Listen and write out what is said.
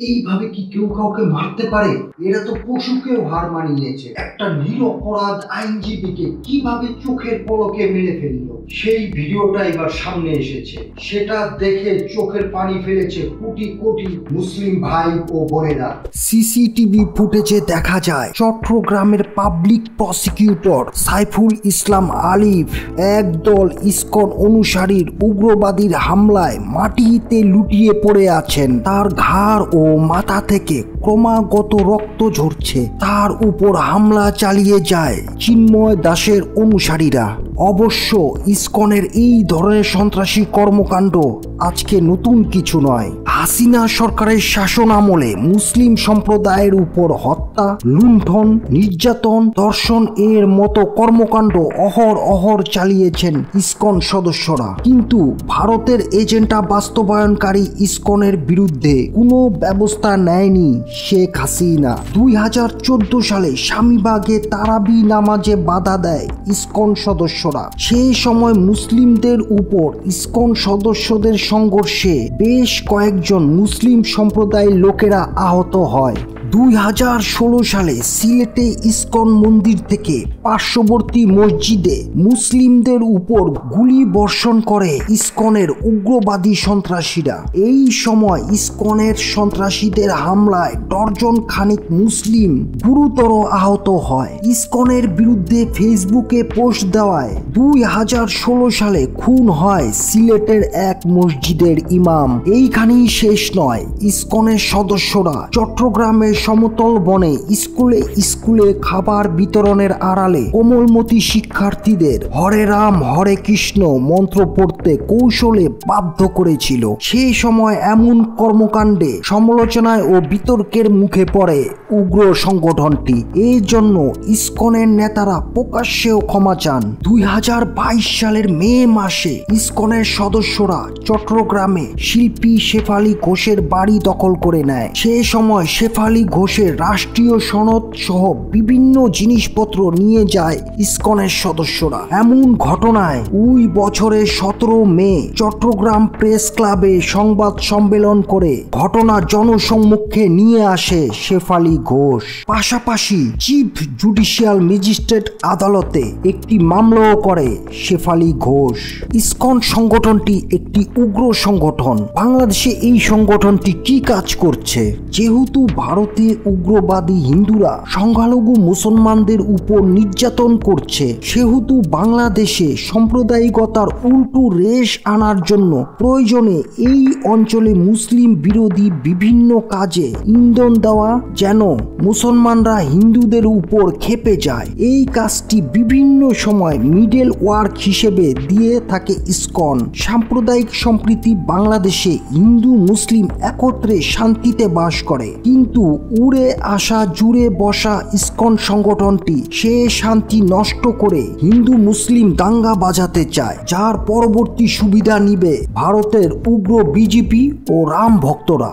এইভাবে কি কেউ কাউকে মারতে পারে? এরা তো পশুকেও হার মানিয়েছে। একটা নিরপরাধ আইনজীবীকে কিভাবে চোখের পলকে মেরে ফেললো, সেই ভিডিওটা এবার সামনে এসেছে। সেটা দেখে চোখের পানি ফেলেছে কোটি কোটি মুসলিম ভাই ও বোনেরা। সিসিটিভি ফুটেজে দেখা যায় চট্টগ্রামের পাবলিক প্রসিকিউটর সাইফুল ইসলাম আলিফ একদল ইসকন অনুসারীর উগ্রবাদীর হামলায় মাটিতে লুটিয়ে পড়ে আছেন। তার ঘাড় ও মাথা থেকে ক্রমাগত রক্ত ঝরছে। তার উপর হামলা চালিয়ে যায় চিন্ময় দাসের অনুসারীরা। অবশ্য ইসকনের এই ধরনের সন্ত্রাসী কর্মকাণ্ড আজকে নতুন কিছু নয়। হাসিনা সরকারের শাসন আমলে মুসলিম সম্প্রদায়ের উপর হত্যা, লুণ্ঠন, নির্যাতন, ধর্ষণ এর মতো কর্মকাণ্ড অহর চালিয়েছেন ইসকন সদস্যরা। কিন্তু ভারতের এজেন্ডা বাস্তবায়নকারী ইসকনের বিরুদ্ধে কোনো ব্যবস্থা নেয়নি শেখ হাসিনা। 2014 সালে স্বামীবাগে তারাবি নামাজে বাধা দেয় ইসকন সদস্যরা। সেই সময় মুসলিমদের উপর ইসকন সদস্যদের সংঘর্ষে বেশ কয়েকজন মুসলিম সম্প্রদায়ের লোকেরা আহত হয়। 2016 সালে সিলেটে ইসকন মন্দির থেকে পার্শ্ববর্তী মসজিদে মুসলিমদের উপর গুলি বর্ষণ করে ইসকনের উগ্রবাদী সন্ত্রাসীরা। এই সময় ইসকনের সন্ত্রাসীদের হামলায় ডর্জন খানিক মুসলিম গুরুতর আহত হয়। ইসকনের বিরুদ্ধে ফেসবুকে পোস্ট দেওয়ায় 2016 সালে খুন হয় সিলেটের এক মসজিদের ইমাম। এইখানেই শেষ নয়, ইসকনের সদস্যরা চট্টগ্রামের সমতল বনে স্কুলে খাবার বিতরণের আড়ালে কোমলমতি শিক্ষার্থীদের হরে রাম হরে কৃষ্ণ মন্ত্র পড়তে কৌশলে বাধ্য করেছিল। সেই সময় এমন কর্মকাণ্ডে সমালোচনায় ও বিতর্কের মুখে পড়ে উগ্র সংগঠনটি। এই জন্য ইসকনের নেতারা প্রকাশ্যেও ক্ষমা চান। 2022 সালের মে মাসে ইসকনের সদস্যরা চট্টগ্রামে শিল্পী শেফালী ঘোষের বাড়ি দখল করে নেয়। সে সময় শেফালী ঘোষের রাষ্ট্রীয় সনদ সহ বিভিন্ন জিনিসপত্র নিয়ে যায় ইসকনের সদস্যরা। এমন ঘটনায় ওই বছরের 17 মে চট্টগ্রাম প্রেস ক্লাবে সংবাদ সম্মেলন করে ঘটনা জনসম্মুখে নিয়ে আসে শেফালী ঘোষ। পাশাপাশি চিফ জুডিশিয়াল ম্যাজিস্ট্রেট আদালতে একটি মামলাও করে শেফালী ঘোষ। ইসকন সংগঠনটি একটি উগ্র সংগঠন। বাংলাদেশে এই সংগঠনটি কি কাজ করছে? যেহেতু ভারতে উগ্রবাদী হিন্দুরা সংখ্যালঘু মুসলমানদের উপর নির্যাতন করছে, সেহেতু বাংলাদেশে সাম্প্রদায়িকতার উল্টো রেশ আনার জন্য প্রয়োজনে এই অঞ্চলে মুসলিম বিরোধী বিভিন্ন কাজে ইন্ধন দেওয়া, যেন মুসলমানরা হিন্দুদের উপর ক্ষেপে যায়। এই কাজটি বিভিন্ন সময় মিডল ওয়ার্ক হিসেবে দিয়ে থাকে ইসকন। সাম্প্রদায়িক সম্প্রীতি বাংলাদেশে হিন্দু মুসলিম একত্রে শান্তিতে বাস করে, কিন্তু উড়ে আসা জুড়ে বসা ইসকন সংগঠনটি সে শান্তি নষ্ট করে হিন্দু মুসলিম দাঙ্গা বাজাতে চায়, যার পরবর্তী সুবিধা নিবে ভারতের উগ্র বিজেপি ও রাম ভক্তরা।